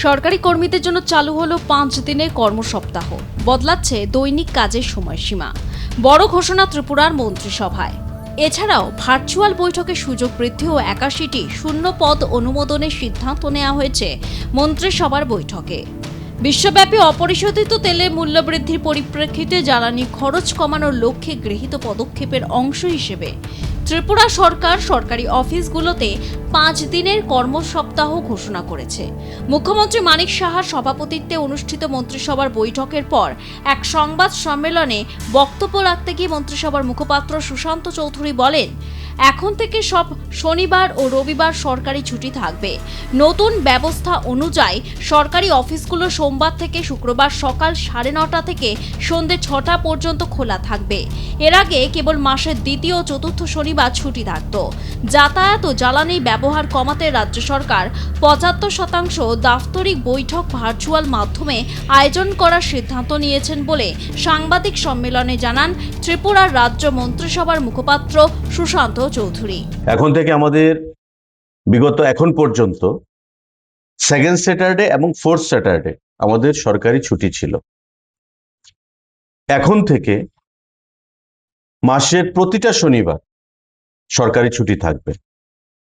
সরকারি কর্মীদের জন্য চালু হলো 5 দিনের কর্মসপ্তাহ, বদলাচ্ছে দৈনিক কাজের সময়সীমা। বড় ঘোষণা ত্রিপুরার মন্ত্রিসভায়। এছাড়াও ভার্চুয়াল বৈঠকে সুযোগ বৃদ্ধি ও 81টি শূন্য পদ অনুমোদনের সিদ্ধান্ত নেওয়া হয়েছে মন্ত্রিসভার বৈঠকে। বিশ্বব্যাপী অপরিশোধিত তেলের মূল্যবৃদ্ধির পরিপ্রেক্ষিতে জ্বালানি খরচ কমানোর লক্ষ্যে গৃহীত পদক্ষেপের অংশ হিসেবে ত্রিপুরা সরকার সরকারি অফিসগুলোতে 5 দিনের কর্মসপ্তাহ ঘোষণা করেছে। মুখ্যমন্ত্রী মানিক সাহার সভাপতিত্বে অনুষ্ঠিত মন্ত্রিসভার বৈঠকের পর এক সংবাদ সম্মেলনে বক্তব্য রাখতে গিয়ে মন্ত্রিসভার মুখপাত্র সুশান্ত চৌধুরী বলেন, এখন থেকে সব শনিবার ও রবিবার সরকারি ছুটি থাকবে। নতুন ব্যবস্থা অনুযায়ী সরকারি অফিসগুলো সোমবার থেকে শুক্রবার সকাল 9:30 থেকে সন্ধ্যে 6টা পর্যন্ত খোলা থাকবে। এর আগে কেবল মাসের দ্বিতীয় ও চতুর্থ শনিবার ছুটি থাকত। যাতায়াত ও জ্বালানি ব্যবহার কমাতে রাজ্য সরকার 75% দাপ্তরিক বৈঠক ভার্চুয়াল মাধ্যমে আয়োজন করার সিদ্ধান্ত নিয়েছেন বলে সাংবাদিক সম্মেলনে জানান ত্রিপুরার রাজ্য মন্ত্রিসভার মুখপাত্র সুশান্ত চৌধুরী। এখন থেকে আমাদের বিগত এখন পর্যন্ত সেকেন্ড স্যাটারডে এবং ফোর্থ স্যাটারডে আমাদের সরকারি ছুটি ছিল। এখন থেকে মাসের প্রতিটা শনিবার সরকারি ছুটি থাকবে,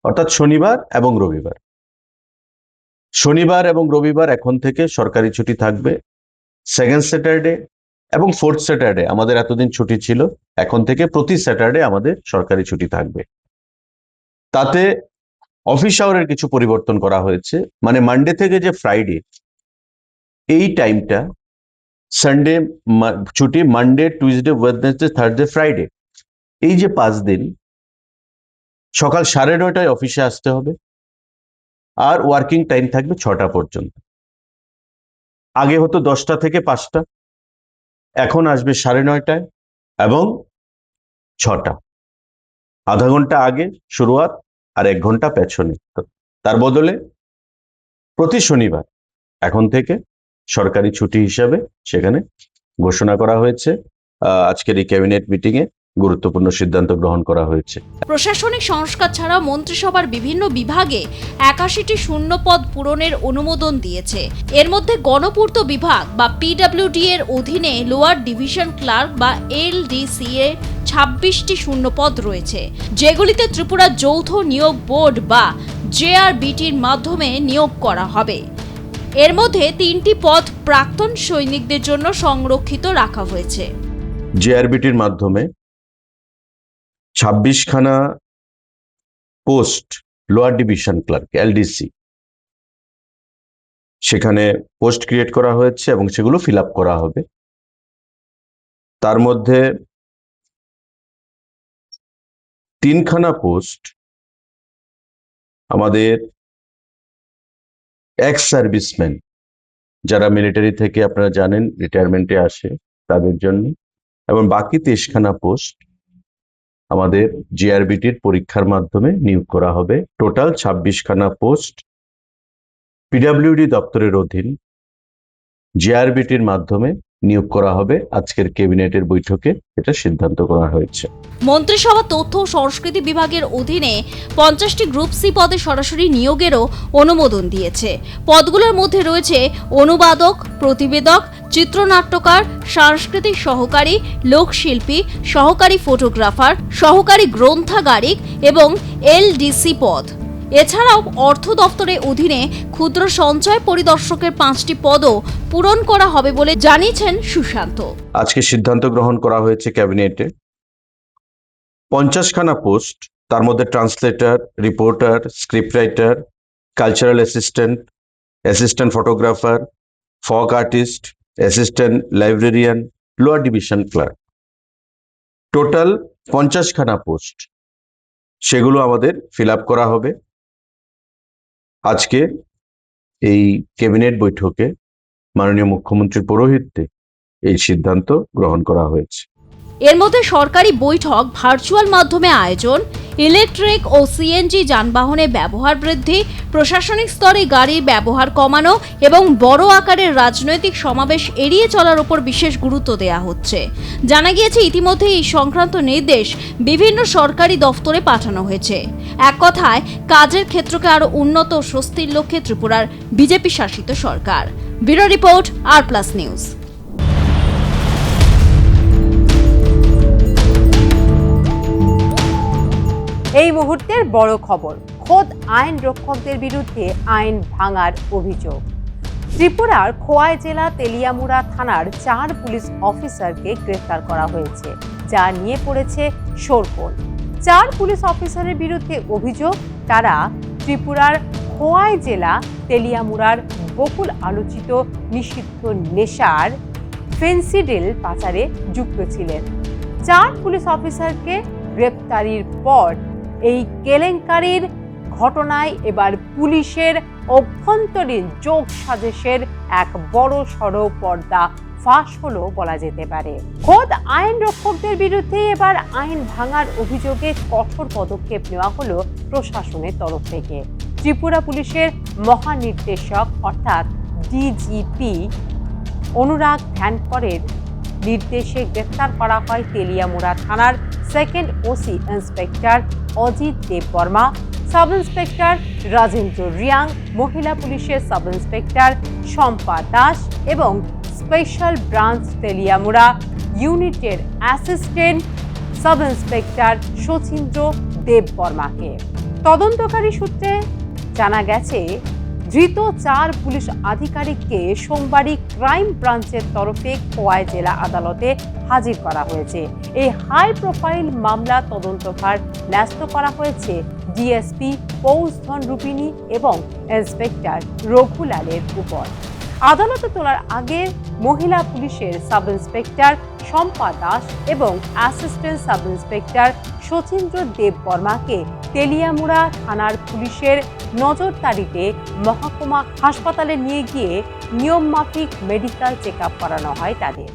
অর্থাৎ শনিবার এবং রবিবার। শনিবার এবং রবিবার এখন থেকে সরকারি ছুটি থাকবে। সেকেন্ড স্যাটারডে এবং ফোর্থ স্যাটারডে আমাদের এতদিন ছুটি ছিল, এখন থেকে প্রতি স্যাটারডে আমাদের সরকারি ছুটি থাকবে। তাতে অফিস আওয়ারের কিছু পরিবর্তন করা হয়েছে, মানে মানডে থেকে যে ফ্রাইডে এই টাইমটা, সানডে ছুটি, Monday, Tuesday, Wednesday, Thursday, Friday, এই যে 5 দিন সকাল 9:30টায় অফিসে আসতে হবে আর ওয়ার্কিং টাইম থাকবে 6টা পর্যন্ত। আগে হতো 10টা থেকে 5টা, এখন আসবে 9:30টায় এবং 6টা। আধা ঘন্টা আগে শুরুয়াত আর 1 ঘন্টা পেছনে। তার বদলে প্রতি শনিবার এখন থেকে সরকারি ছুটি হিসাবে সেখানে ঘোষণা করা হয়েছে। আজকের এই ক্যাবিনেট মিটিংয়ে গুরুত্বপূর্ণ সিদ্ধান্ত গ্রহণ করা হয়েছে। প্রশাসনিক সংস্কার ছাড়াও মন্ত্রিসভার বিভিন্ন বিভাগে 81টি শূন্য পদ পূরণের অনুমোদন দিয়েছে। এর মধ্যে গণপূর্ত বিভাগ বা পিডব্লিউডি এর অধীনে লোয়ার ডিভিশন ক্লার্ক বা এলডিসি এর 26টি শূন্য পদ রয়েছে, যেগুলিতে ত্রিপুরা যৌথ নিয়োগ বোর্ড বা জেআরবিটির মাধ্যমে নিয়োগ করা হবে। এর মধ্যে 3টি পদ প্রাক্তন সৈনিকদের জন্য সংরক্ষিত রাখা হয়েছে। জেআরবিটির মাধ্যমে 26খানা post lower division clerk LDC, সেখানে পোস্ট ক্রিয়েট করা হয়েছে এবং সেগুলো ফিল আপ করা হবে। তার মধ্যে 3খানা পোস্ট আমাদের এক্স সার্ভিসম্যান, যারা মিলিটারি থেকে আপনারা জানেন রিটায়ারমেন্টে আসে তাদের জন্য, এবং বাকি 23খানা পোস্ট আমাদের জিআরবিটির পরীক্ষার মাধ্যমে নিয়োগ করা হবে। টোটাল 26খানা পোস্ট পিডব্লিউডি দপ্তরের অধীন জিআরবিটির মাধ্যমে নিয়োগ করা হবে। আজকের ক্যাবিনেটের বৈঠকে এটা সিদ্ধান্ত করা হয়েছে। মন্ত্রিসভা তথ্য ও সংস্কৃতি বিভাগের অধীনে 50টি গ্রুপ সি পদে সরাসরি নিয়োগেরও অনুমোদন দিয়েছে। পদগুলোর মধ্যে রয়েছে অনুবাদক, প্রতিবেদক, চিত্রনাট্যকার, সাংস্কৃতিক সহকারী, লোকশিল্পী, সহকারী ফটোগ্রাফার, সহকারী গ্রন্থাগারিক এবং এলডিসি পদ। এছাড়াও অর্থ দপ্তরের অধীনে ক্ষুদ্র সঞ্চয় পরিদর্শকের 5টি পদও পূরণ করা হবে বলে জানিয়েছেন সুশান্ত। আজকে সিদ্ধান্ত গ্রহণ করা হয়েছে ক্যাবিনেটে 50খানা পোস্ট, তার মধ্যে translator, reporter, script writer, cultural assistant, assistant photographer, folk artist, assistant librarian, lower division clerk. Total 50খানা পোস্ট, সেগুলো আমাদের ফিল আপ করা হবে। আজকে এই ক্যাবিনেট বৈঠকে মাননীয় মুখ্যমন্ত্রীর পৌরোহিত্যে এই সিদ্ধান্ত গ্রহণ করা হয়েছে। এর মধ্যে সরকারি বৈঠক ভার্চুয়াল মাধ্যমে আয়োজন, ইলেকট্রিক ও সিএনজি যানবাহনের ব্যবহার বৃদ্ধি, প্রশাসনিক স্তরে গাড়ির ব্যবহার কমানো এবং বড় আকারের রাজনৈতিক সমাবেশ এড়িয়ে চলার উপর বিশেষ গুরুত্ব দেওয়া হচ্ছে। জানা গিয়েছে ইতিমধ্যে এই সংক্রান্ত নির্দেশ বিভিন্ন সরকারি দফতরে পাঠানো হয়েছে। এক কথায় কাজের ক্ষেত্রকে আরও উন্নত ও স্বস্তির লক্ষ্যে ত্রিপুরার বিজেপি শাসিত সরকার। ব্যুরো রিপোর্ট, আর+ নিউজ। এই মুহূর্তের বড় খবর, খোদ আইন রক্ষকদের বিরুদ্ধে আইন ভাঙার অভিযোগ। ত্রিপুরার খোয়াই জেলা তেলিয়ামুড়া থানার 4 পুলিশ অফিসারকে গ্রেফতার করা হয়েছে, যা নিয়ে পড়েছে শোরগোল। 4 পুলিশ অফিসারের বিরুদ্ধে অভিযোগ তারা ত্রিপুরার খোয়াই জেলা তেলিয়ামুড়ার বহুল আলোচিত নিষিদ্ধ নেশার ফেন্সিডিল পাচারে যুক্ত ছিলেন। 4 পুলিশ অফিসারকে গ্রেফতারির পর এই কেলেঙ্কারির ঘটনায় এবার পুলিশের অভ্যন্তরীণ যোগ সাজেশের এক বড় সড় পর্দা ফাঁস হলো বলা যেতে পারে। খোদ আইন রক্ষকদের বিরুদ্ধে এবার আইন ভাঙার অভিযোগে কঠোর পদক্ষেপ নেওয়া হলো প্রশাসনের তরফ থেকে। ত্রিপুরা পুলিশের মহানির্দেশক অর্থাৎ ডিজিপি অনুরাগ ধ্যানকরের নির্দেশে গ্রেফতার করা হয় তেলিয়ামুড়া থানার 2nd OC inspector Ajit Debbarma, sub inspector Rajendra Reang, মহিলা পুলিশের সাব ইন্সপেক্টর শম্পা দাস এবং স্পেশাল ব্রাঞ্চ তেলিয়ামুড়া ইউনিটের অ্যাসিস্ট্যান্ট সাব ইন্সপেক্টর শচীন্দ্র দেববর্মাকে। তদন্তকারী সূত্রে জানা গেছে, ধৃত 4 পুলিশ আধিকারিককে সোমবারই ক্রাইম ব্রাঞ্চের তরফে খোয়াই জেলা আদালতে হাজির করা হয়েছে। এই হাই প্রোফাইল মামলা তদন্তভার ন্যস্ত করা হয়েছে ডিএসপি পৌষধন রূপিণী এবং ইন্সপেক্টর রঘুলালের উপর। আদালতে তোলার আগে মহিলা পুলিশের সাব ইন্সপেক্টর শম্পা দাস এবং অ্যাসিস্ট্যান্ট সাব ইন্সপেক্টর শচীন্দ্র দেববর্মাকে তেলিয়ামুড়া থানার পুলিশের নজরদারিতে মহকুমা হাসপাতালে নিয়ে গিয়ে নিয়মমাফিক মেডিকেল চেক আপ করানো হয় তাদের।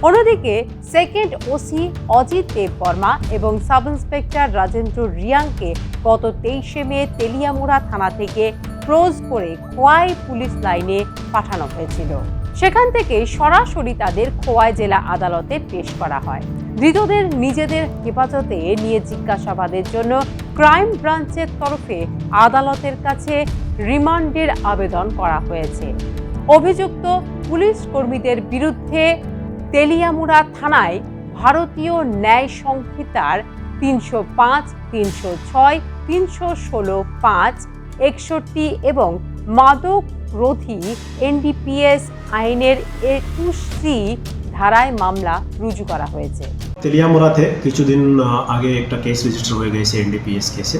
অন্যদিকে 2nd ওসি অজিত দেববর্মা এবং সাব ইন্সপেক্টর রাজেন্দ্র রিয়াংকে গত 23শে মে তেলিয়ামুড়া থানা থেকে ক্রস করে খোয়াই পুলিশ লাইনে পাঠানো হয়েছিল। সেখান থেকে সরাসরি তাদের খোয়াই জেলা আদালতে পেশ করা হয়। ধৃতদের নিজেদের হেফাজতে নিয়ে জিজ্ঞাসাবাদের জন্য ক্রাইম ব্রাঞ্চের তরফে আদালতের কাছে রিমান্ডের আবেদন করা হয়েছে। অভিযুক্ত পুলিশ কর্মীদের বিরুদ্ধে তেলিয়ামুড়া থানায় ভারতীয় ন্যায় সংহিতার 305, 306, 316(5), 61 এবং মাদক রোধী এনডিপিএস আইনের 21C ধারায় মামলা রুজু করা হয়েছে। তেলিয়ামুড়াতে কিছুদিন আগে একটা কেস রেজিস্টার হয়ে গেছে এনডিপিএস কেসে।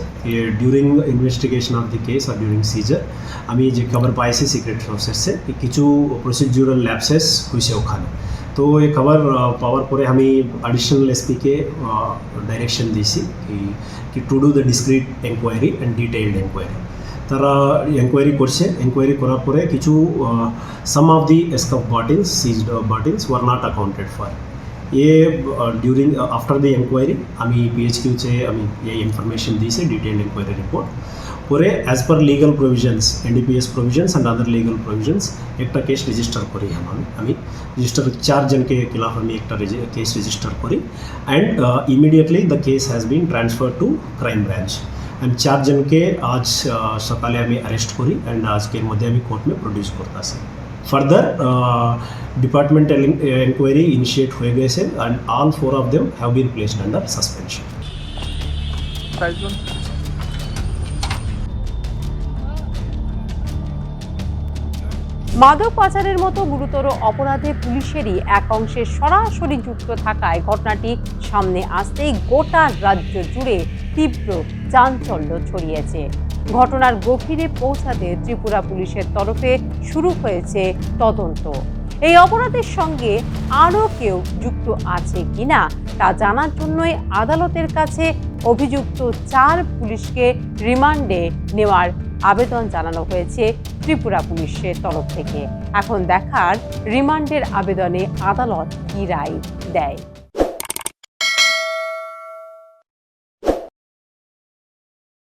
During investigation of the case আর ডিউরিং সিজার আমি যে খবর পাইছি সিক্রেট সোর্সেসে কিছু প্রসিডিউরাল ল্যাপসেস হয়েছে ওখানে। তো এই খবর পাওয়ার পরে আমি অ্যাডিশনাল এসপিকে ডাইরেকশন দিয়েছি কি to do the discreet enquiry and detailed enquiry. তারা এনকোয়ারি করছে। এনকোয়ারি করার পরে কিছু সাম অফ দি এসকাপ bottles, seized bottles were not accounted for. During after the enquiry আমি পিএইচকিউতে আমি এই ইনফরমেশন দিয়েছি, ডিটেইলড এনকোয়ারি রিপোর্ট করে as per legal provisions, NDPS provisions and other legal provisions একটা কেস রেজিস্টার করি। আমি রেজিস্টার 4 জনকে खिलाफ আমি একটা কেস রেজিস্টার করি and immediately the case has been transfer to crime branch and 4 জনকে আজ সকালে আমি অ্যারেস্ট করি অ্যান্ড আজকের মধ্যে আমি কোর্ট মে প্রডিউস করতেছি। ফার্দার ডিপার্টমেন্টাল এনকোয়ারি ইনিশিয়েট হয়ে গেছে and all 4 of them have been placed under suspension. মাদক পাচারের মতো গুরুতর অপরাধে পুলিশেরই এক অংশে সরাসরি যুক্ত থাকায় ঘটনাটি সামনে আসতেই গোটা রাজ্য জুড়ে তীব্র চাঞ্চল্য ছড়িয়েছে। ঘটনার গভীরে পৌঁছাতে ত্রিপুরা পুলিশের তরফে শুরু হয়েছে তদন্ত। এই অপরাধের সঙ্গে আরও কেউ যুক্ত আছে কিনা তা জানার জন্যই আদালতের কাছে অভিযুক্ত 4 পুলিশকে রিমান্ডে নেওয়ার আবেদন জানানো হয়েছে ত্রিপুরা পুলিশের তরফ থেকে। এখন দেখার রিমান্ডের আবেদনে আদালত কি রায় দেয়।